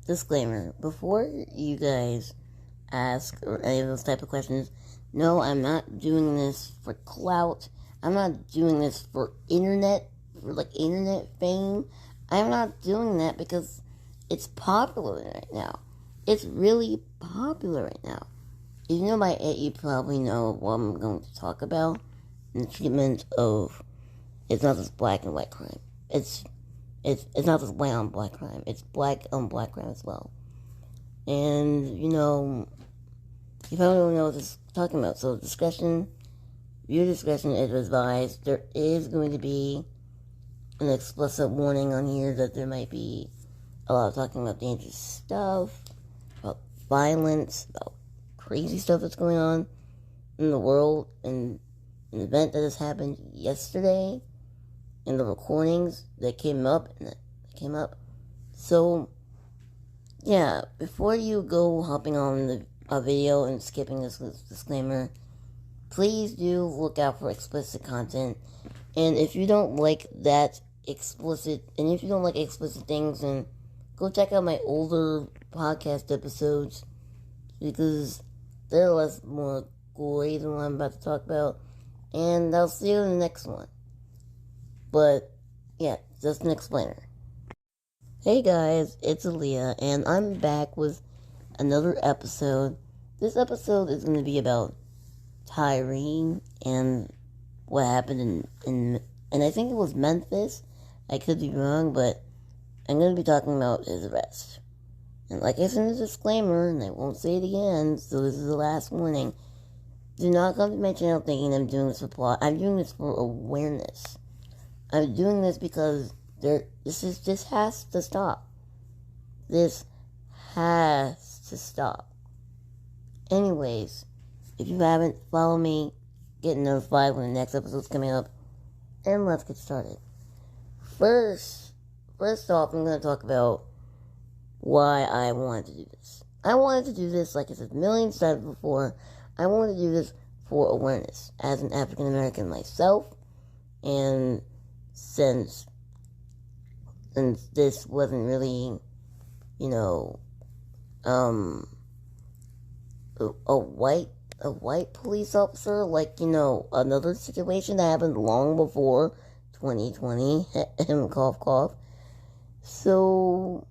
Disclaimer, before you guys ask or any of those type of questions, no, I'm not doing this for clout. I'm not doing this for internet fame. I'm not doing that because it's popular right now. It's really popular right now. If you know my it, you probably know what I'm going to talk about. The treatment of, it's not just black and white crime. It's not just white on black crime. It's black on black crime as well. And, you probably don't know what this is talking about. So viewer discretion is advised. There is going to be an explicit warning on here that there might be a lot of talking about dangerous stuff, about violence, about crazy stuff that's going on in the world, and an event that has happened yesterday, and the recordings that came up. So, yeah, before you go hopping on a video and skipping this disclaimer, please do look out for explicit content. And if you don't like explicit things, then go check out my older podcast episodes, because they're more gory than what I'm about to talk about. And I'll see you in the next one. But, yeah, just an explainer. Hey guys, it's Aaliyah, and I'm back with another episode. This episode is going to be about Tyre and what happened in I think it was Memphis. I could be wrong, but I'm going to be talking about his arrest. And like I said in the disclaimer, and I won't say it again, so this is the last warning, do not come to my channel thinking I'm doing this for plot. I'm doing this for awareness. I'm doing this because this has to stop. This has to stop. Anyways, if you haven't, follow me, get notified when the next episode's coming up, and let's get started. First off, I'm going to talk about why I wanted to do this. I wanted to do this, like I said a million times before, I wanted to do this for awareness as an African American myself, and since this wasn't really, a white police officer, another situation that happened long before 2020, cough cough. So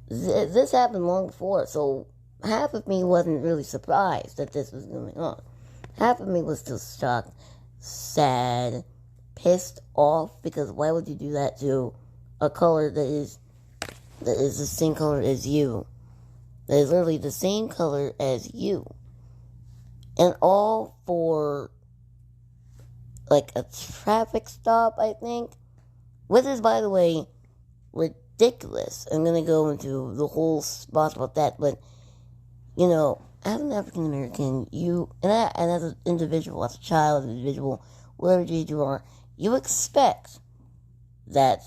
this happened long before, so half of me wasn't really surprised that this was going on. Half of me was still shocked, sad, pissed off, because why would you do that to a color that is the same color as you? That is literally the same color as you. And all for, a traffic stop, I think. Which is, by the way, ridiculous. I'm going to go into the whole spot about that, but, as an African American, and as an individual, as a child, as an individual, whatever age you are, you expect that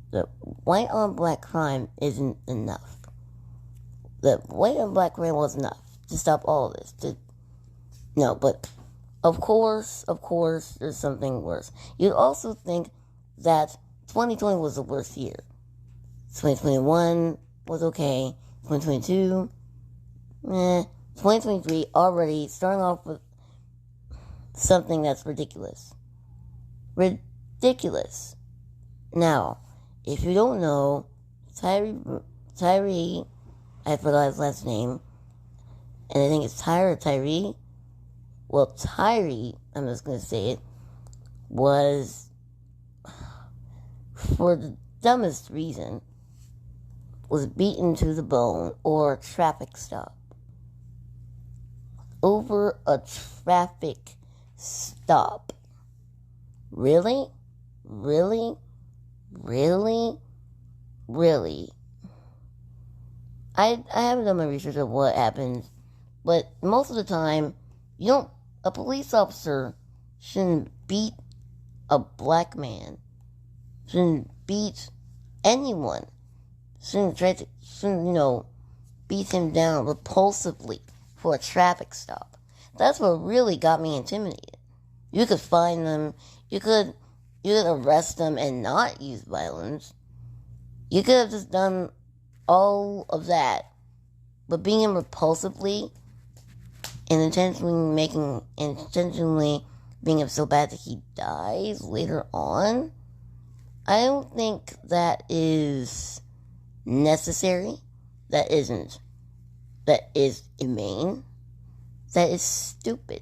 the white on black crime isn't enough. The white on black crime was enough to stop all of this. No, but of course, there's something worse. You'd also think that 2020 was the worst year. 2021 was okay. 2022, 2023 already starting off with something that's ridiculous. Ridiculous. Now, if you don't know, Tyre, I forgot his last name, and I think it's Tyre or Tyre. Well, Tyre, I'm just going to say it, was, for the dumbest reason, was beaten to the bone or a traffic stop. Over a traffic stop. Really? Really? Really? Really? I haven't done my research of what happens, but most of the time, a police officer shouldn't beat a black man, shouldn't beat anyone, shouldn't beat him down repulsively for a traffic stop. That's what really got me intimidated. You could find them, you could arrest them and not use violence, You could have just done all of that, but being him repulsively and intentionally being him so bad that he dies later on, I don't think that is necessary. That is inhumane. That is stupid.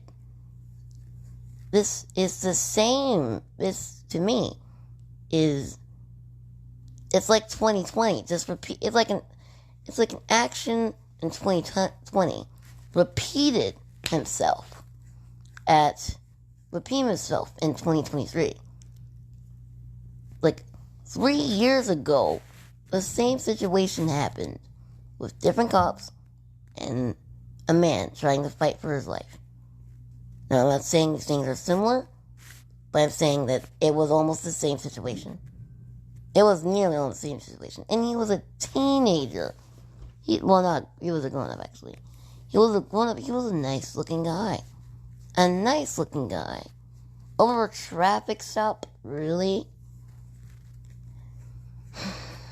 This is the same. This, to me, it's like 2020. Just repeat. It's like an action in 2020 repeating himself in 2023. Like 3 years ago, the same situation happened with different cops and a man trying to fight for his life. Now, I'm not saying these things are similar, but I'm saying that it was almost the same situation. It was nearly almost the same situation. And he was a teenager. He was a grown-up, actually. He was a grown-up. He was a nice-looking guy. A nice-looking guy. Over a traffic stop? Really?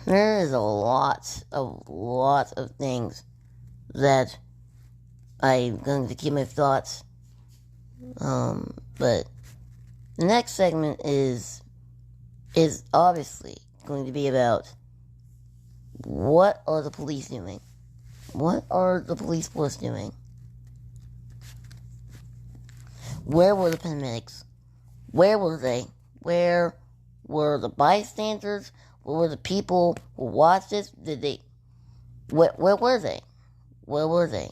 There is a lot of things that I'm going to keep my thoughts. But the next segment is obviously going to be about what are the police doing? What are the police force doing? Where were the paramedics? Where were they? Where were the bystanders? Where were the people who watched this? Where were they? Where were they?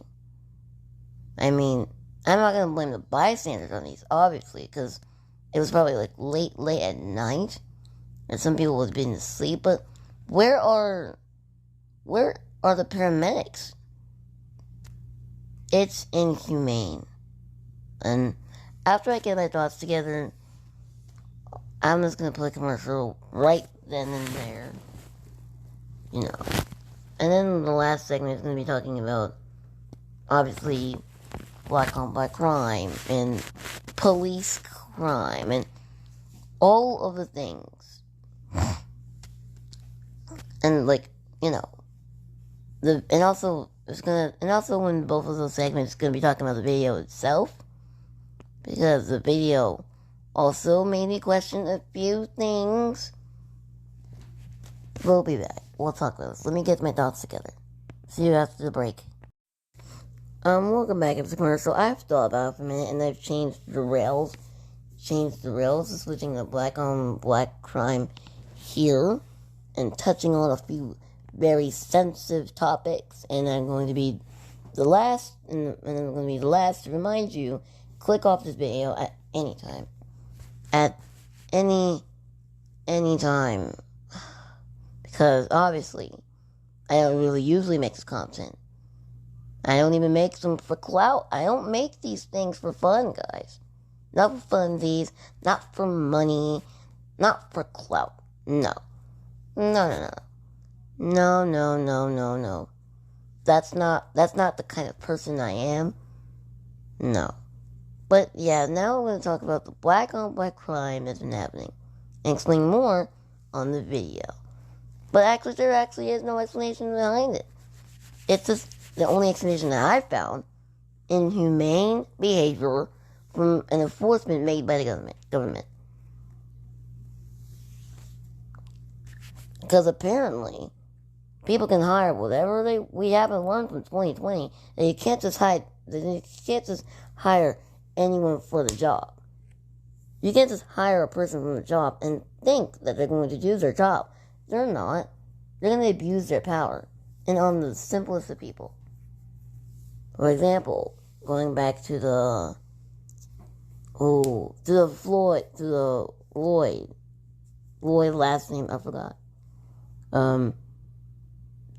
I mean, I'm not going to blame the bystanders on these, obviously, because it was probably like late at night, and some people would have been asleep, but where are the paramedics? It's inhumane. And after I get my thoughts together, I'm just going to play a commercial right then and there. You know. And then the last segment is going to be talking about, obviously, black on black crime and police crime and all of the things. And like, you know, and also in both of those segments, it's gonna be talking about the video itself, because the video also made me question a few things. We'll be back. We'll talk about this. Let me get my thoughts together. See you after the break. Welcome back after the commercial. I've thought about it for a minute, and I've changed the rails, switching to black on black crime here, and touching on a few very sensitive topics, and I'm going to be the last, and I'm going to be the last to remind you, click off this video at any time. At any time. Because, obviously, I don't really usually make this content. I don't even make them for clout. I don't make these things for fun, guys. Not for funsies, not for money, not for clout. No. No. That's not the kind of person I am. No. But yeah, now I'm going to talk about the black on black crime that's been happening and explain more on the video. But actually, there actually is no explanation behind it. It's just the only explanation that I've found: inhumane behavior from an enforcement made by the government. Because apparently, people can hire whatever we haven't learned from 2020. That you can't just hire anyone for the job. You can't just hire a person from the job and think that they're going to do their job. They're not. They're going to abuse their power, and on the simplest of people. For example, going back to the Lloyd last name I forgot. To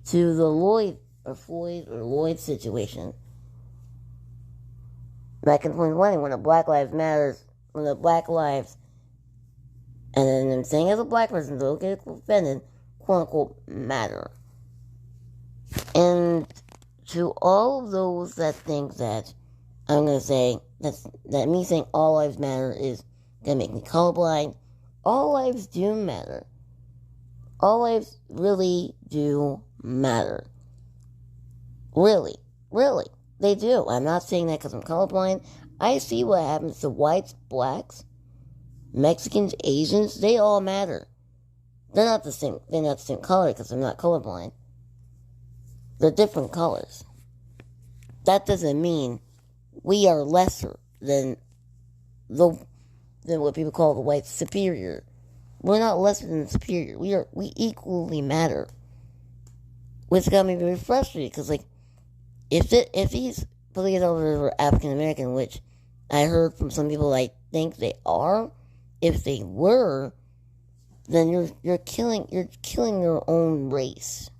the Floyd or Lloyd situation. Back in 2020, when the Black Lives, and then I'm saying as a black person, don't get offended, quote unquote, matter. And to all of those that think that I'm going to say that me saying all lives matter is going to make me colorblind, all lives do matter. All lives really do matter. Really. Really. They do. I'm not saying that because I'm colorblind. I see what happens to whites, blacks, Mexicans, Asians. They all matter. They're not the same. They're not the same color because I'm not colorblind. They're different colors. That doesn't mean we are lesser than what people call the white superior. We're not lesser than superior. We equally matter. Which got me very frustrated because, like, if these police officers were African American, which I heard from some people I think they are, if they were, then you're killing your own race.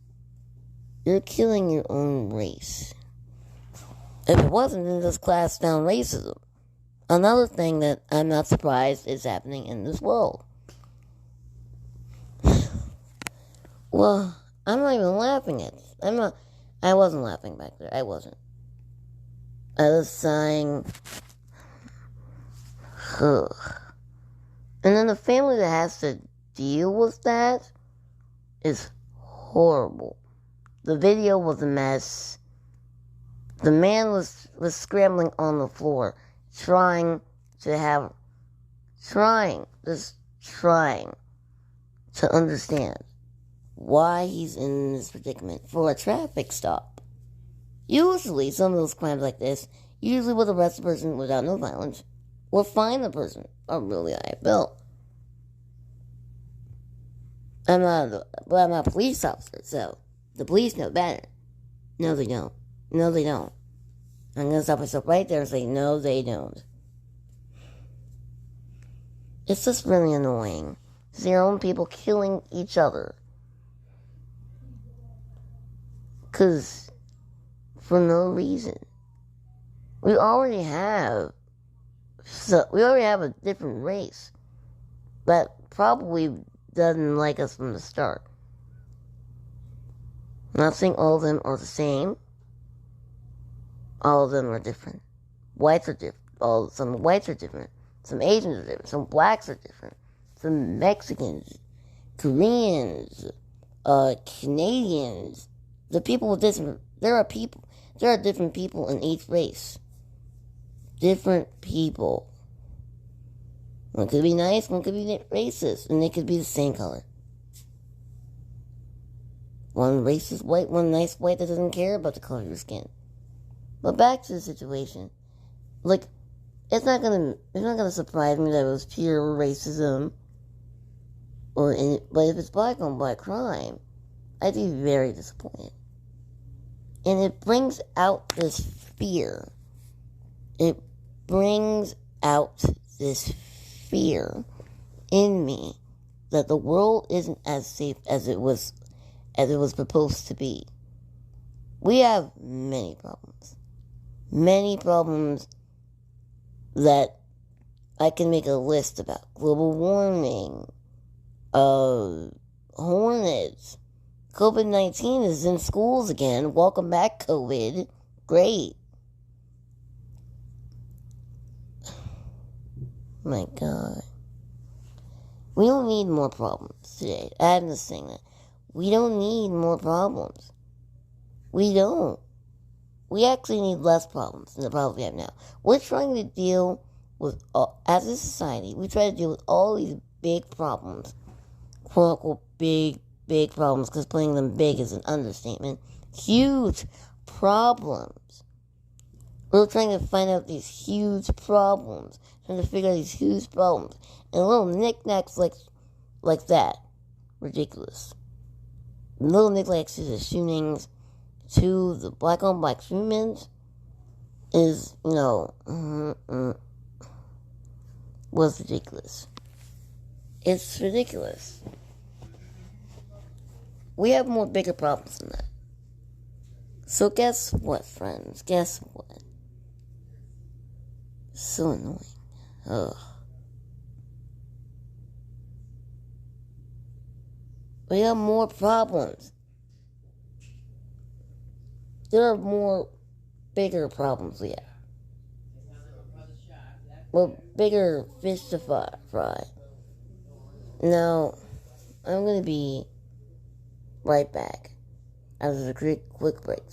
You're killing your own race. If it wasn't, then just class down racism. Another thing that I'm not surprised is happening in this world. Well, I'm not even laughing at this. I wasn't laughing back there. I wasn't. I was sighing. Ugh. And then the family that has to deal with that is horrible. The video was a mess. The man was scrambling on the floor, trying to understand why he's in this predicament for a traffic stop. Usually, some of those crimes like this, usually will arrest the person without no violence, or fine the person a really high bill. I'm not a police officer, so the police know better. No, they don't. No, they don't. I'm going to stop myself right there and say, no, they don't. It's just really annoying. See your own people killing each other. Because, for no reason. We already have a different race that probably doesn't like us from the start. I'm not saying all of them are the same. All of them are different. Whites are different. Some whites are different. Some Asians are different. Some blacks are different. Some Mexicans, Koreans, Canadians. The people with this, there are different people in each race. Different people. One could be nice, one could be racist, and they could be the same color. One racist white, one nice white that doesn't care about the color of your skin. But back to the situation. Like, it's not gonna surprise me that it was pure racism. But if it's black on black crime, I'd be very disappointed. And it brings out this fear. It brings out this fear in me that the world isn't as safe as it was proposed to be. We have many problems. Many problems that I can make a list about. Global warming, hornets. COVID-19 is in schools again. Welcome back, COVID. Great. My God. We don't need more problems today. I'm just saying that. We don't need more problems. We don't. We actually need less problems than the problems we have now. We're trying to deal with, as a society, we try to deal with all these big problems. Quote unquote big problems, because putting them big is an understatement. Huge problems. We're trying to find out these huge problems. Trying to figure out these huge problems. And little knickknacks like that. Ridiculous. Little knickknacks to the shootings, to the black on black shootings is, was ridiculous. It's ridiculous. We have more bigger problems than that. So guess what, friends? Guess what? So annoying. Ugh. We have more problems. There are more bigger problems we have. Well, bigger fish to fry. Now, I'm going to be right back after the quick break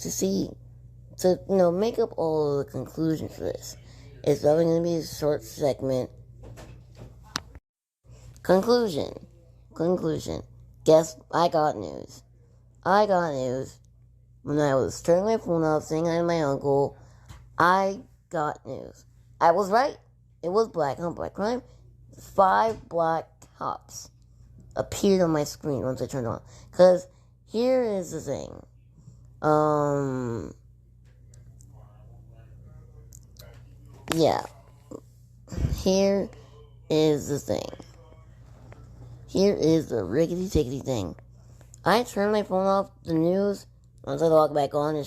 to make up all the conclusions for this. It's probably going to be a short segment. Conclusion. Guess I got news. When I was turning my phone off, saying hi to my uncle, I got news. I was right. It was black on black crime. 5 black cops appeared on my screen once I turned it on. Because here is the thing. Yeah. Here is the thing. Here is the rickety-tickety thing. I turned my phone off, the news, once I log back on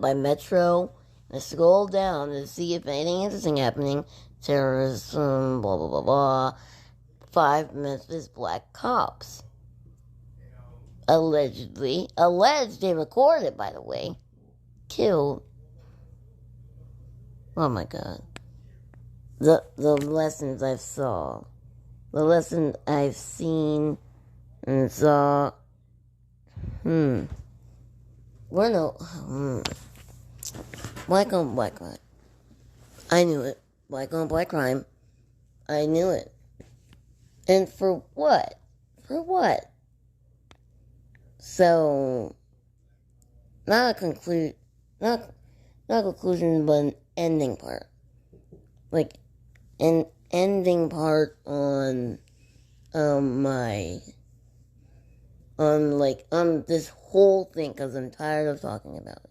by Metro, and I scroll down to see if anything interesting happening. Terrorism, blah, blah, blah, blah. 5 Memphis black cops. Alleged, they recorded, by the way, killed. Oh my God. The lessons I've saw. The lesson I've seen and saw. Black on black crime. I knew it. Black on black crime. I knew it. And for what? So, not a conclusion, but an ending part. Like, an ending part on this whole thing, because I'm tired of talking about it.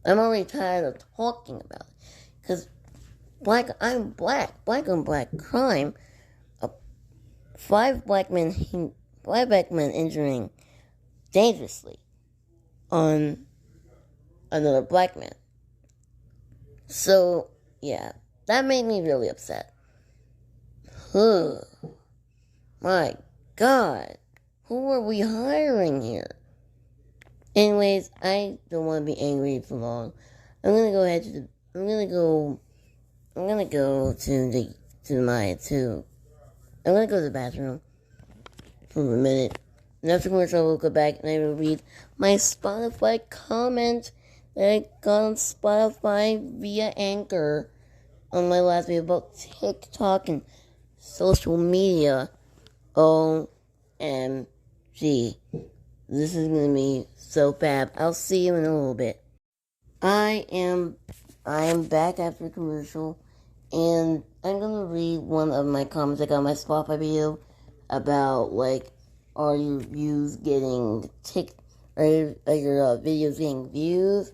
I'm already tired of talking about it. Because I'm black on black crime. 5 black men injuring dangerously on another black man. So, yeah, that made me really upset. My God, who are we hiring here? Anyways, I don't want to be angry for long. I'm gonna go to the bathroom for a minute. And afterwards, I will go back and I will read my Spotify comment that I got on Spotify via Anchor on my last video about TikTok and social media. OMG. This is going to be so fab. I'll see you in a little bit. I am back after a commercial, and I'm going to read one of my comments I got on my Spotify video about, are your views getting are your videos getting views?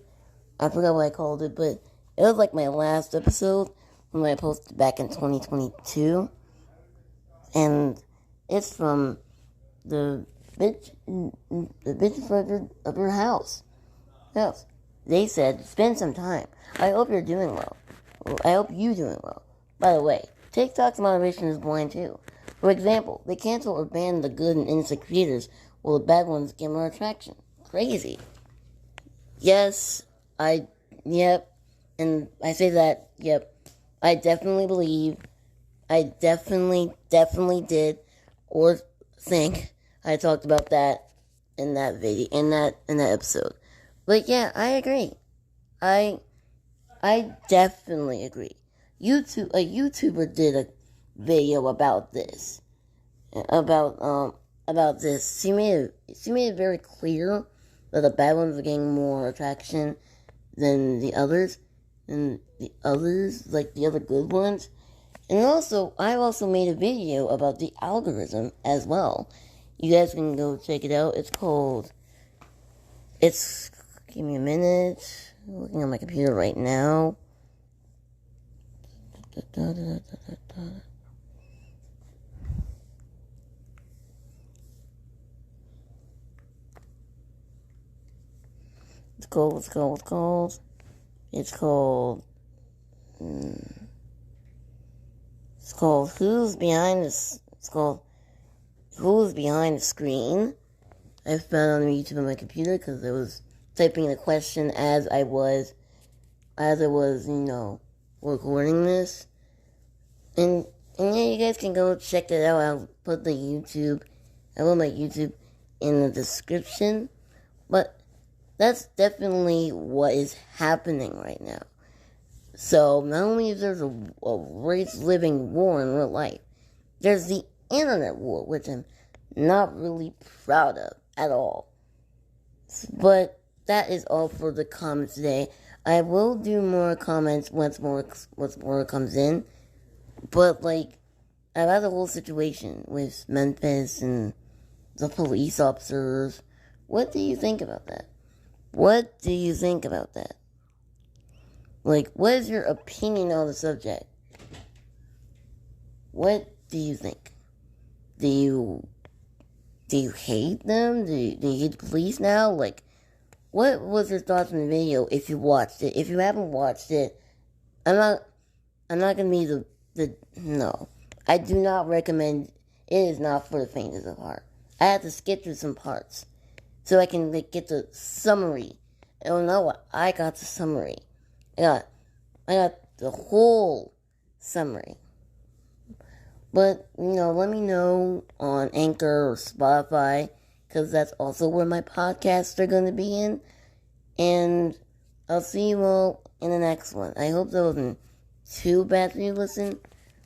I forgot what I called it, but it was my last episode when I posted back in 2022. And it's from the bitch of your house. They said, spend some time. I hope you're doing well. I hope you're doing well. By the way, TikTok's moderation is blind too. For example, they cancel or ban the good and innocent creators while the bad ones get more attraction. Crazy. Yes, yep, and I say that, yep, I definitely believe, I definitely did, or think I talked about that in that video, in that episode. But yeah, I agree. I definitely agree. A YouTuber did a video about this. About this. She made it very clear that the bad ones are getting more attraction than the others. Like the other good ones. And also, I've also made a video about the algorithm as well. You guys can go check it out. Give me a minute. I'm looking on my computer right now. It's called Who's Behind the Screen. I found it on YouTube on my computer because I was typing the question as I was, recording this. And yeah, you guys can go check it out. I'll put my YouTube in the description. But that's definitely what is happening right now. So, not only is there a race-living war in real life, there's the internet war, which I'm not really proud of at all. But that is all for the comments today. I will do more comments once more comes in. But, like, about the whole situation with Memphis and the police officers, what do you think about that? What do you think about that? Like, what is your opinion on the subject? What do you think? Do you hate them? Do you hate the police now? Like, what was your thoughts on the video if you watched it? If you haven't watched it, I'm not gonna be no. I do not recommend. It is not for the faint of heart. I had to skip through some parts so I can get the summary. I don't know what I got the summary. I got the whole summary. But, let me know on Anchor or Spotify, because that's also where my podcasts are going to be in. And I'll see you all in the next one. I hope that wasn't too bad for you to listen,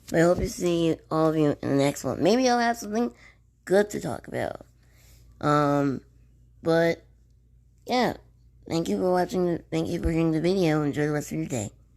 but I hope to see all of you in the next one. Maybe I'll have something good to talk about. But, yeah. Thank you for watching. Thank you for hearing the video. Enjoy the rest of your day.